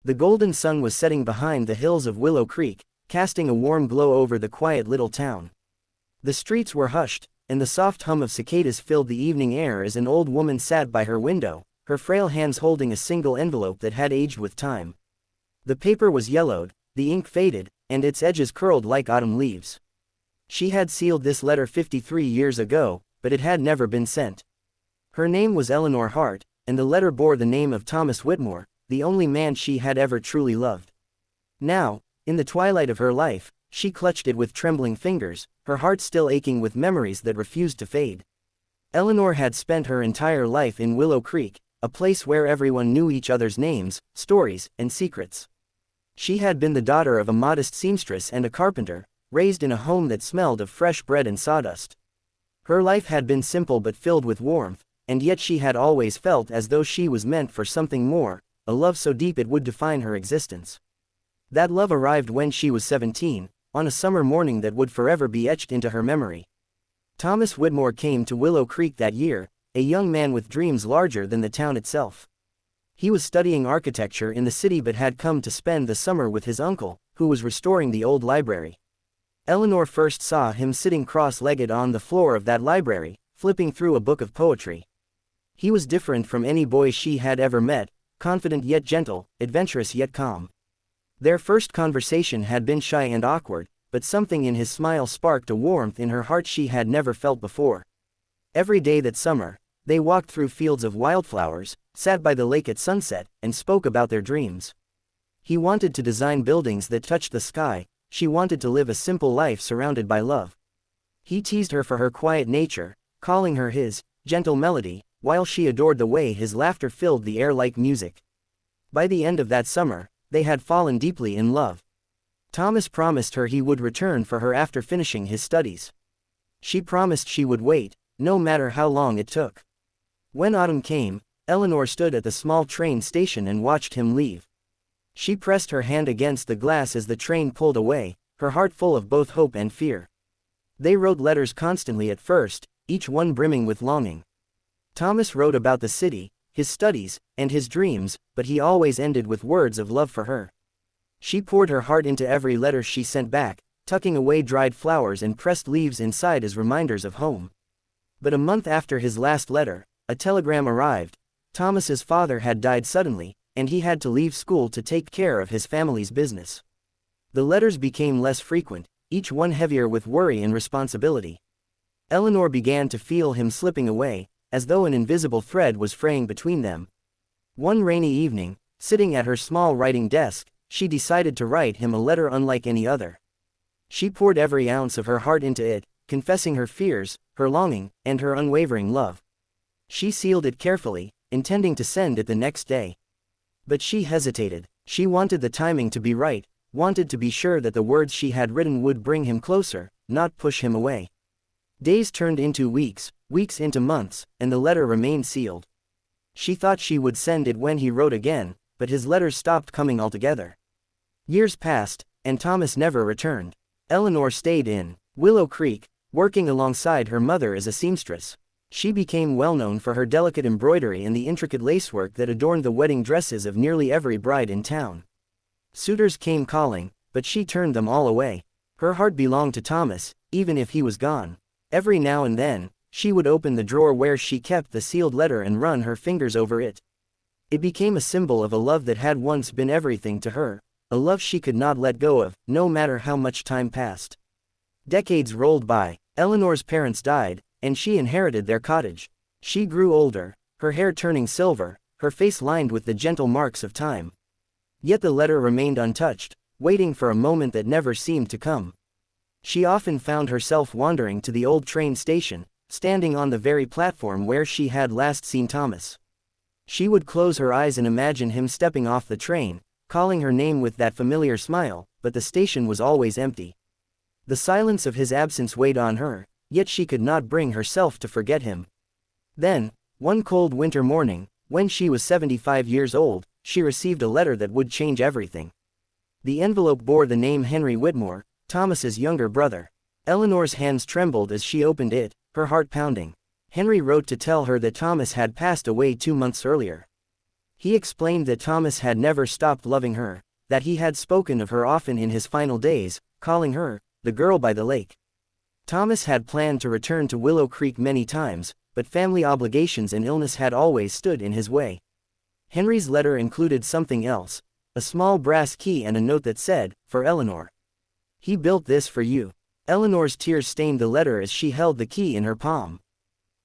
The golden sun was setting behind the hills of Willow Creek, casting a warm glow over the quiet little town. The streets were hushed, and the soft hum of cicadas filled the evening air as an old woman sat by her window, her frail hands holding a single envelope that had aged with time. The paper was yellowed, the ink faded, and its edges curled like autumn leaves. She had sealed this letter 53 years ago, but it had never been sent. Her name was Eleanor Hart, and the letter bore the name of Thomas Whitmore, the only man she had ever truly loved. Now, in the twilight of her life, she clutched it with trembling fingers, her heart still aching with memories that refused to fade. Eleanor had spent her entire life in Willow Creek, a place where everyone knew each other's names, stories, and secrets. She had been the daughter of a modest seamstress and a carpenter, raised in a home that smelled of fresh bread and sawdust. Her life had been simple but filled with warmth, and yet she had always felt as though she was meant for something more, a love so deep it would define her existence. That love arrived when she was 17, on a summer morning that would forever be etched into her memory. Thomas Whitmore came to Willow Creek that year, a young man with dreams larger than the town itself. He was studying architecture in the city but had come to spend the summer with his uncle, who was restoring the old library. Eleanor first saw him sitting cross-legged on the floor of that library, flipping through a book of poetry. He was different from any boy she had ever met, confident yet gentle, adventurous yet calm. Their first conversation had been shy and awkward, but something in his smile sparked a warmth in her heart she had never felt before. Every day that summer, they walked through fields of wildflowers, sat by the lake at sunset, and spoke about their dreams. He wanted to design buildings that touched the sky, she wanted to live a simple life surrounded by love. He teased her for her quiet nature, calling her his gentle melody, while she adored the way his laughter filled the air like music. By the end of that summer, they had fallen deeply in love. Thomas promised her he would return for her after finishing his studies. She promised she would wait, no matter how long it took. When autumn came, Eleanor stood at the small train station and watched him leave. She pressed her hand against the glass as the train pulled away, her heart full of both hope and fear. They wrote letters constantly at first, each one brimming with longing. Thomas wrote about the city, his studies, and his dreams, but he always ended with words of love for her. She poured her heart into every letter she sent back, tucking away dried flowers and pressed leaves inside as reminders of home. But a month after his last letter, a telegram arrived. Thomas's father had died suddenly, and he had to leave school to take care of his family's business. The letters became less frequent, each one heavier with worry and responsibility. Eleanor began to feel him slipping away, as though an invisible thread was fraying between them. One rainy evening, sitting at her small writing desk, she decided to write him a letter unlike any other. She poured every ounce of her heart into it, confessing her fears, her longing, and her unwavering love. She sealed it carefully, intending to send it the next day. But she hesitated. She wanted the timing to be right, wanted to be sure that the words she had written would bring him closer, not push him away. Days turned into weeks, weeks into months, and the letter remained sealed. She thought she would send it when he wrote again, but his letters stopped coming altogether. Years passed, and Thomas never returned. Eleanor stayed in Willow Creek, working alongside her mother as a seamstress. She became well known for her delicate embroidery and the intricate lacework that adorned the wedding dresses of nearly every bride in town. Suitors came calling, but she turned them all away. Her heart belonged to Thomas, even if he was gone. Every now and then, she would open the drawer where she kept the sealed letter and run her fingers over it. It became a symbol of a love that had once been everything to her, a love she could not let go of, no matter how much time passed. Decades rolled by. Eleanor's parents died, and she inherited their cottage. She grew older, her hair turning silver, her face lined with the gentle marks of time. Yet the letter remained untouched, waiting for a moment that never seemed to come. She often found herself wandering to the old train station, standing on the very platform where she had last seen Thomas. She would close her eyes and imagine him stepping off the train, calling her name with that familiar smile, but the station was always empty. The silence of his absence weighed on her, yet she could not bring herself to forget him. Then, one cold winter morning, when she was 75 years old, she received a letter that would change everything. The envelope bore the name Henry Whitmore, Thomas's younger brother. Eleanor's hands trembled as she opened it, her heart pounding. Henry wrote to tell her that Thomas had passed away 2 months earlier. He explained that Thomas had never stopped loving her, that he had spoken of her often in his final days, calling her, the girl by the lake. Thomas had planned to return to Willow Creek many times, but family obligations and illness had always stood in his way. Henry's letter included something else, a small brass key and a note that said, "For Eleanor. He built this for you." Eleanor's tears stained the letter as she held the key in her palm.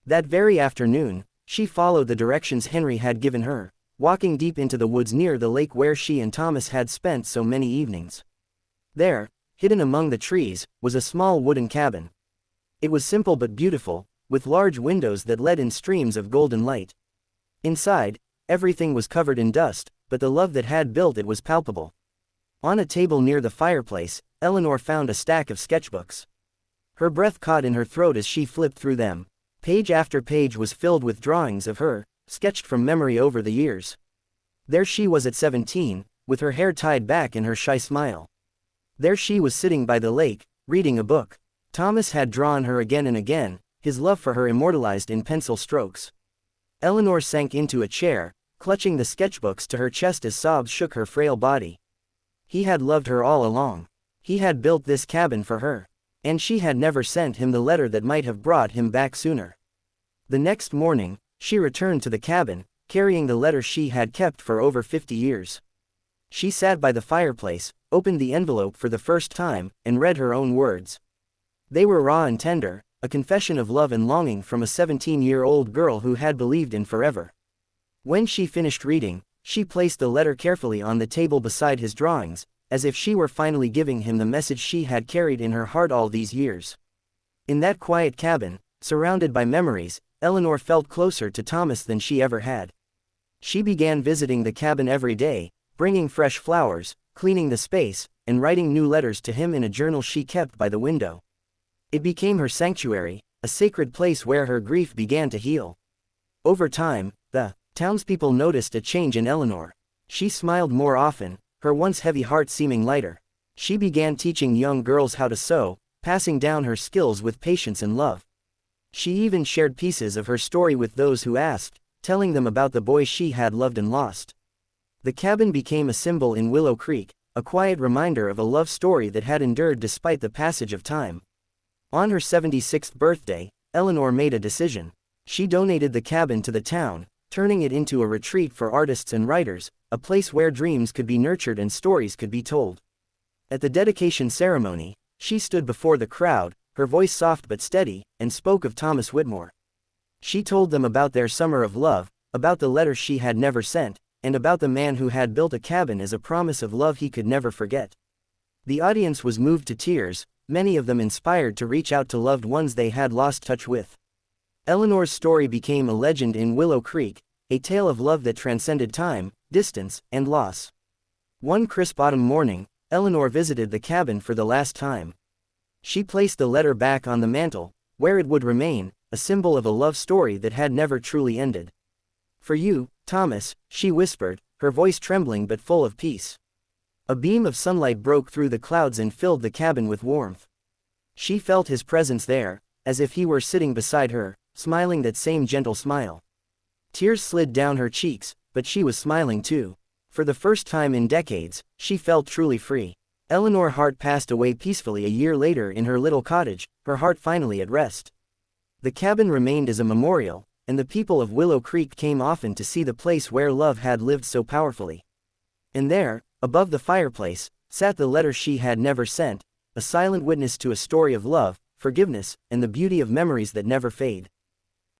That very afternoon, she followed the directions Henry had given her, walking deep into the woods near the lake where she and Thomas had spent so many evenings. There, hidden among the trees, was a small wooden cabin. It was simple but beautiful, with large windows that let in streams of golden light. Inside, everything was covered in dust, but the love that had built it was palpable. On a table near the fireplace, Eleanor found a stack of sketchbooks. Her breath caught in her throat as she flipped through them. Page after page was filled with drawings of her, sketched from memory over the years. There she was at 17, with her hair tied back and her shy smile. There she was sitting by the lake, reading a book. Thomas had drawn her again and again, his love for her immortalized in pencil strokes. Eleanor sank into a chair, clutching the sketchbooks to her chest as sobs shook her frail body. He had loved her all along. He had built this cabin for her. And she had never sent him the letter that might have brought him back sooner. The next morning, she returned to the cabin, carrying the letter she had kept for over 50 years. She sat by the fireplace, opened the envelope for the first time, and read her own words. They were raw and tender, a confession of love and longing from a 17-year-old girl who had believed in forever. When she finished reading, she placed the letter carefully on the table beside his drawings, as if she were finally giving him the message she had carried in her heart all these years. In that quiet cabin, surrounded by memories, Eleanor felt closer to Thomas than she ever had. She began visiting the cabin every day, bringing fresh flowers, cleaning the space, and writing new letters to him in a journal she kept by the window. It became her sanctuary, a sacred place where her grief began to heal. Over time, the townspeople noticed a change in Eleanor. She smiled more often, her once heavy heart seeming lighter. She began teaching young girls how to sew, passing down her skills with patience and love. She even shared pieces of her story with those who asked, telling them about the boy she had loved and lost. The cabin became a symbol in Willow Creek, a quiet reminder of a love story that had endured despite the passage of time. On her 76th birthday, Eleanor made a decision. She donated the cabin to the town, turning it into a retreat for artists and writers, a place where dreams could be nurtured and stories could be told. At the dedication ceremony, she stood before the crowd, her voice soft but steady, and spoke of Thomas Whitmore. She told them about their summer of love, about the letter she had never sent, and about the man who had built a cabin as a promise of love he could never forget. The audience was moved to tears, many of them inspired to reach out to loved ones they had lost touch with. Eleanor's story became a legend in Willow Creek, a tale of love that transcended time, distance, and loss. One crisp autumn morning, Eleanor visited the cabin for the last time. She placed the letter back on the mantel, where it would remain, a symbol of a love story that had never truly ended. "For you, Thomas," she whispered, her voice trembling but full of peace. A beam of sunlight broke through the clouds and filled the cabin with warmth. She felt his presence there, as if he were sitting beside her, smiling that same gentle smile. Tears slid down her cheeks, but she was smiling too. For the first time in decades, she felt truly free. Eleanor Hart passed away peacefully a year later in her little cottage, her heart finally at rest. The cabin remained as a memorial, and the people of Willow Creek came often to see the place where love had lived so powerfully. And there, above the fireplace, sat the letter she had never sent, a silent witness to a story of love, forgiveness, and the beauty of memories that never fade.